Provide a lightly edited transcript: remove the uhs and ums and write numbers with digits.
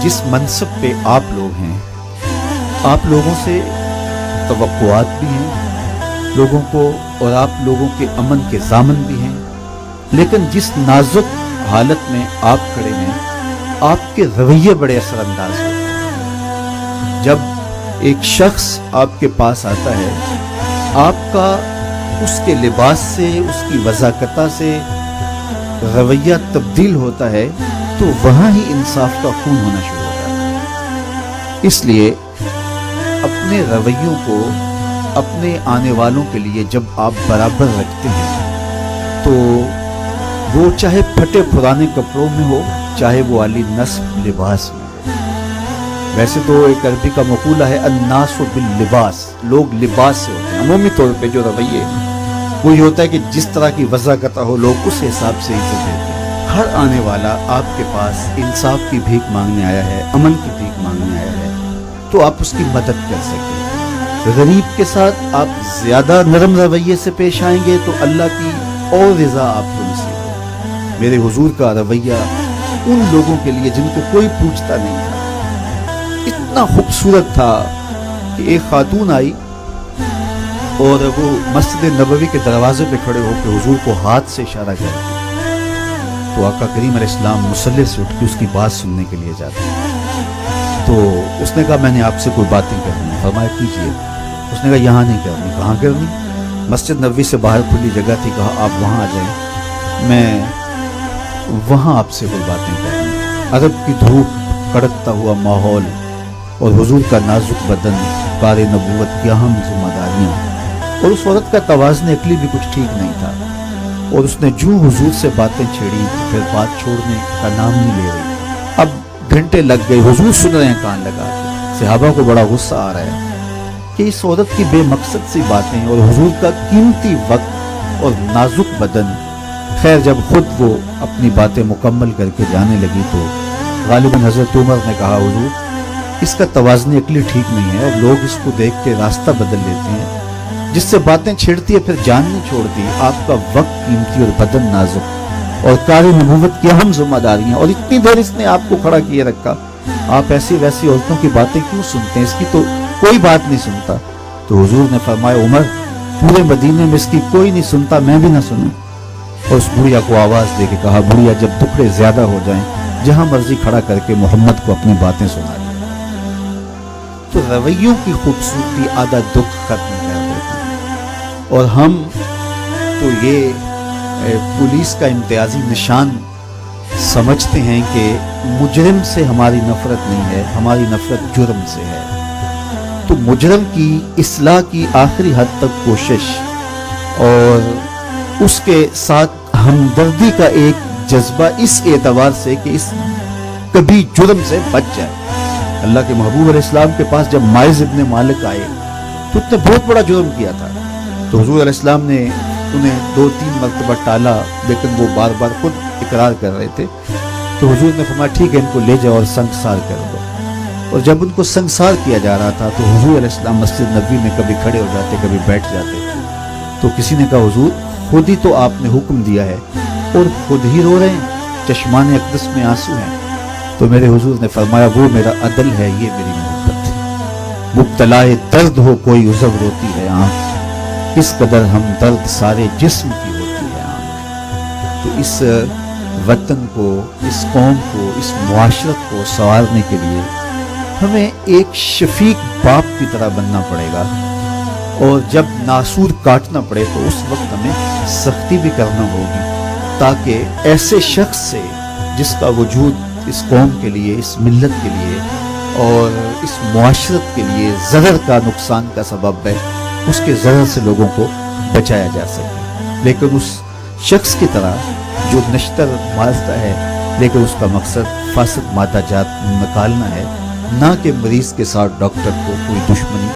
جس منصب پہ آپ لوگ ہیں، آپ لوگوں سے توقعات بھی ہیں لوگوں کو، اور آپ لوگوں کے امن کے ضامن بھی ہیں، لیکن جس نازک حالت میں آپ کھڑے ہیں، آپ کے رویے بڑے اثر انداز ہوتے ہیں۔ جب ایک شخص آپ کے پاس آتا ہے، آپ کا اس کے لباس سے، اس کی وضاقتہ سے رویہ تبدیل ہوتا ہے، تو وہاں ہی انصاف کا خون ہونا شروع ہوتا ہے۔ اس لیے اپنے رویوں کو اپنے آنے والوں کے لیے جب آپ برابر رکھتے ہیں، تو وہ چاہے پھٹے پرانے کپڑوں میں ہو، چاہے وہ عالی نصب لباس میں ہو۔ ویسے تو ایک عربی کا مقولہ ہے الناس باللباس، لوگ لباس سے ہوتے ہیں۔ عمومی طور پہ جو رویے وہ یہ ہوتا ہے کہ جس طرح کی وضاقتہ ہو، لوگ اس حساب سے عزت دیتے ہیں۔ ہر آنے والا آپ کے پاس انصاف کی بھیک مانگنے آیا ہے، امن کی بھیک مانگنے آیا ہے، تو آپ اس کی مدد کر سکیں۔ غریب کے ساتھ آپ زیادہ نرم رویے سے پیش آئیں گے تو اللہ کی اور رضا آپ کو نصیب ہوگی۔ میرے حضور کا رویہ ان لوگوں کے لیے جن کو کوئی پوچھتا نہیں تھا اتنا خوبصورت تھا کہ ایک خاتون آئی اور وہ مسجد نبوی کے دروازے پہ کھڑے ہو کے حضور کو ہاتھ سے اشارہ کرتی، تو آقا کریم علیہ السلام مصلی سے اٹھ کے اس کی بات سننے کے لیے جاتے ہیں۔ تو اس نے کہا میں نے آپ سے کوئی باتیں کرنی ہے۔ فرمایا کیجئے۔ اس نے کہا یہاں نہیں کرنی۔ کہاں کرنی؟ مسجد نبوی سے باہر کھلی جگہ تھی۔ کہا آپ وہاں آ جائیں، میں وہاں آپ سے کوئی باتیں کرنی۔ عرب کی دھوپ، کڑکتا ہوا ماحول اور حضور کا نازک بدن، کار نبوت کی اہم ذمہ داریاں، اور اس عورت کا توازن عقلی بھی کچھ ٹھیک نہیں تھا، اور اس نے جو حضور سے باتیں چھیڑی تو پھر بات چھوڑنے کا نام نہیں لے رہی۔ اب گھنٹے لگ گئے، حضور سن رہے ہیں کان لگا کے۔ صحابہ کو بڑا غصہ آ رہا ہے کہ اس عورت کی بے مقصد سی باتیں اور حضور کا قیمتی وقت اور نازک بدن۔ خیر جب خود وہ اپنی باتیں مکمل کر کے جانے لگی تو غالباً حضرت عمر نے کہا حضور اس کا توازن عقلی ٹھیک نہیں ہے، اور لوگ اس کو دیکھ کے راستہ بدل لیتے ہیں، جس سے باتیں چھیڑتی ہے پھر جان نہیں چھوڑتی۔ آپ کا وقت قیمتی اور بدن نازک، اور کار نبوت کی اہم ذمہ داریاں، اور اتنی دیر اس نے آپ کو کھڑا کیے رکھا، آپ ایسی ویسی عورتوں کی باتیں کیوں سنتے ہیں؟ اس کی تو کوئی بات نہیں سنتا۔ تو حضور نے فرمایا عمر پورے مدینے میں اس کی کوئی نہیں سنتا، میں بھی نہ سنوں۔ اور اس بڑھیا کو آواز دے کے کہا بڑھیا جب ٹکڑے زیادہ ہو جائیں جہاں مرضی کھڑا کر کے محمد کو اپنی باتیں سنا دیں۔ تو رویوں کی خوبصورتی آدھا دکھ ختم کر دیتی ہے، اور ہم تو یہ پولیس کا امتیازی نشان سمجھتے ہیں کہ مجرم سے ہماری نفرت نہیں ہے، ہماری نفرت جرم سے ہے۔ تو مجرم کی اصلاح کی آخری حد تک کوشش اور اس کے ساتھ ہمدردی کا ایک جذبہ اس اعتبار سے کہ اس کبھی جرم سے بچ جائے۔ اللہ کے محبوب علیہ السلام کے پاس جب مائز ابن مالک آئے تو اس نے بہت بڑا جرم کیا تھا، تو حضور علیہ السلام نے انہیں 2-3 مرتبہ ٹالا، لیکن وہ بار بار خود اقرار کر رہے تھے۔ تو حضور نے فرمایا ٹھیک ہے ان کو لے جاؤ اور سنگسار کر دو۔ اور جب ان کو سنگسار کیا جا رہا تھا تو حضور علیہ السلام مسجد نبوی میں کبھی کھڑے ہو جاتے کبھی بیٹھ جاتے۔ تو کسی نے کہا حضور خود ہی تو آپ نے حکم دیا ہے اور خود ہی رو رہے ہیں، چشمان اقدس میں آنسو ہیں۔ تو میرے حضور نے فرمایا وہ میرا عدل ہے، یہ میری محبت ہے۔ مبتلا درد ہو کوئی عذر روتی ہے آنکھ، کس قدر ہم درد سارے جسم کی ہوتی ہے آنکھ۔ تو اس وطن کو، اس قوم کو، اس معاشرت کو سنوارنے کے لیے ہمیں ایک شفیق باپ کی طرح بننا پڑے گا، اور جب ناسور کاٹنا پڑے تو اس وقت ہمیں سختی بھی کرنا ہوگی، تاکہ ایسے شخص سے جس کا وجود اس قوم کے لیے، اس ملت کے لیے اور اس معاشرت کے لیے ضرر کا، نقصان کا سبب ہے، اس کے ضرر سے لوگوں کو بچایا جا سکے۔ لیکن اس شخص کی طرح جو نشتر مارتا ہے لیکن اس کا مقصد فاسد مادہ جات نکالنا ہے، نہ کہ مریض کے ساتھ ڈاکٹر کو کوئی دشمنی